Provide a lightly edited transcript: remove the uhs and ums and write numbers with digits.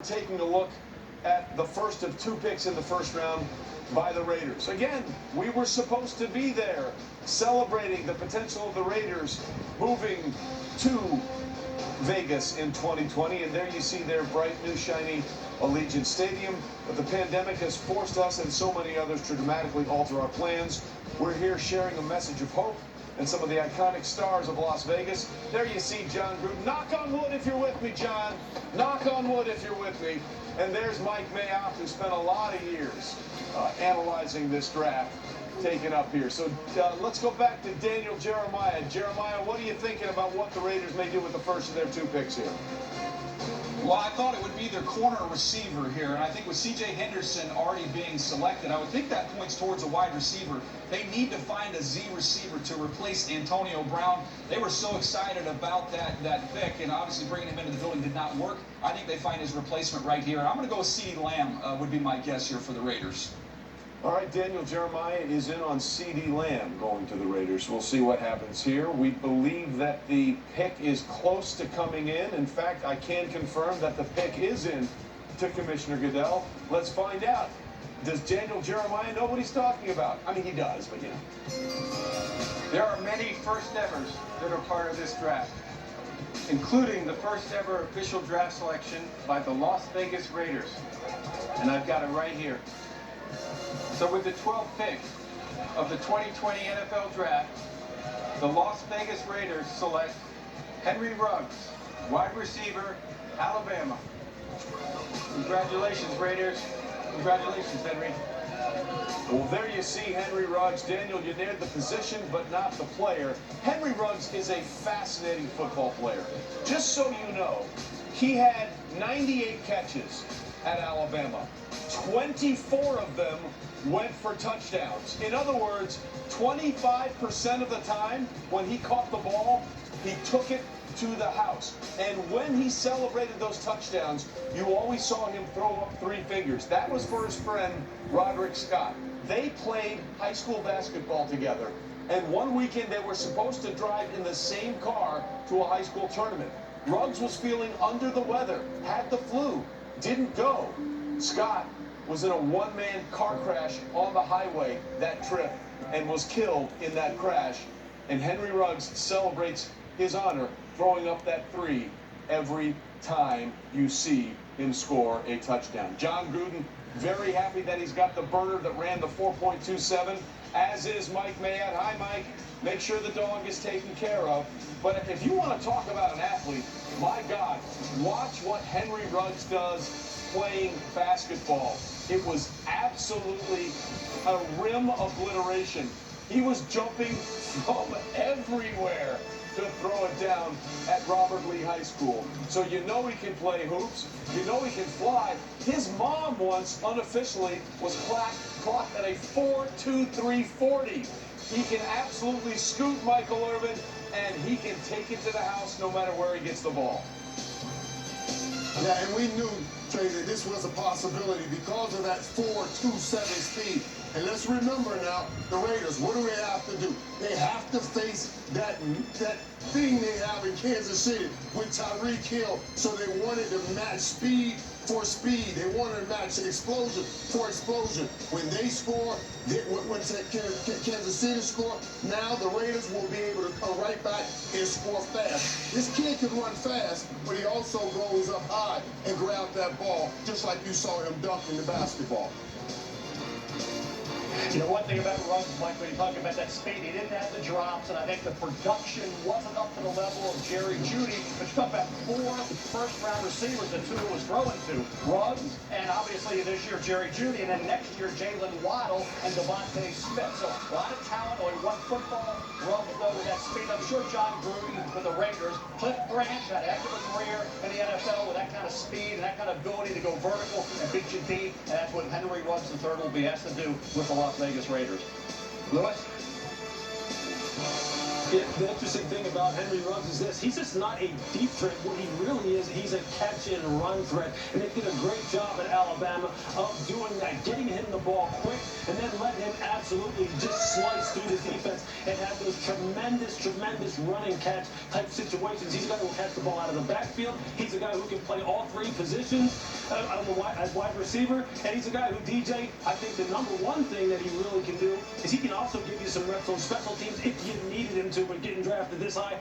Taking a look at the first of two picks in the first round by the Raiders. Again, we were supposed to be there celebrating the potential of the Raiders moving to Vegas in 2020, and there you see their bright new shiny Allegiant Stadium. But the pandemic has forced us and so many others to dramatically alter our plans. We're here sharing a message of hope and some of the iconic stars of Las Vegas. There you see Jon Gruden. Knock on wood if you're with me, John. Knock on wood if you're with me. And there's Mike Mayock, who spent a lot of years analyzing this draft, taken up here. So let's go back to Daniel Jeremiah. Jeremiah, what are you thinking about what the Raiders may do with the first of their two picks here? Well, I thought it would be their corner receiver here, and I think with C.J. Henderson already being selected, I would think that points towards a wide receiver. They need to find a Z receiver to replace Antonio Brown. They were so excited about that pick, and obviously bringing him into the building did not work. I think they find his replacement right here. I'm going to go with CeeDee Lamb would be my guess here for the Raiders. All right, Daniel Jeremiah is in on CeeDee Lamb going to the Raiders. We'll see what happens here. We believe that the pick is close to coming in. In fact, I can confirm that the pick is in to Commissioner Goodell. Let's find out. Does Daniel Jeremiah know what he's talking about? I mean, he does, but you know. There are many first-evers that are part of this draft, including the first-ever official draft selection by the Las Vegas Raiders. And I've got it right here. So with the 12th pick of the 2020 NFL Draft, the Las Vegas Raiders select Henry Ruggs, wide receiver, Alabama. Congratulations, Raiders. Congratulations, Henry. Well, there you see Henry Ruggs. Daniel, you nailed the position, but not the player. Henry Ruggs is a fascinating football player. Just so you know, he had 98 catches at Alabama. 24 of them went for touchdowns. In other words, 25% of the time when he caught the ball, he took it to the house. And when he celebrated those touchdowns, you always saw him throw up three fingers. That was for his friend, Roderick Scott. They played high school basketball together. And one weekend they were supposed to drive in the same car to a high school tournament. Ruggs was feeling under the weather, had the flu, didn't go. Scott was in a one-man car crash on the highway that trip and was killed in that crash. And Henry Ruggs celebrates his honor throwing up that three every time you see him score a touchdown. Jon Gruden, very happy that he's got the burner that ran the 4.27, as is Mike Mayock. Hi, Mike. Make sure the dog is taken care of. But if you want to talk about an athlete, my God, watch what Henry Ruggs does playing basketball. It was absolutely a rim obliteration. He was jumping from everywhere to throw it down at Robert Lee High School. So you know he can play hoops. You know he can fly. His mom once unofficially was clocked at a 4.23 40. He can absolutely scoot Michael Irvin, and he can take it to the house no matter where he gets the ball. Yeah, and we knew, Trey, that this was a possibility because of that 4.27 speed. And let's remember now, the Raiders, what do they have to do? They have to face that thing they have in Kansas City with Tyreek Hill. So they wanted to match speed for speed. They wanted to match explosion for explosion. When they score, when Kansas City score, now the Raiders will be able to come right back and score fast. This kid can run fast, but he also goes up high and grabs that ball, just like you saw him dunking the basketball. You know, one thing about Ruggs, Mike, when you're talking about that speed, he didn't have the drops, and I think the production wasn't up to the level of Jerry Jeudy. But you talk about four first-round receivers that Tua was throwing to. Ruggs, and obviously this year Jerry Jeudy, and then next year Jalen Waddle and Devontae Smith. So a lot of talent on one football. Ruggs, though, with that speed. I'm sure Jon Gruden with the Raiders. Cliff Branch had a heck of a career in the NFL with that kind of speed and that kind of ability to go vertical and beat you deep. And that's what Henry Ruggs III will be asked to do with the Las Vegas Raiders. Lewis? Yeah, the interesting thing about Henry Ruggs is this. He's just not a deep threat. What he really is, he's a catch-and-run threat. And they did a great job at Alabama of doing that, getting him the ball quick, and then let him absolutely just slice through the defense and have those tremendous running catch type situations. He's a guy who will catch the ball out of the backfield. He's a guy who can play all three positions as wide receiver, and he's a guy who, DJ, I think the number one thing that he really can do is he can also give you some reps on special teams if you needed him to, but getting drafted this high.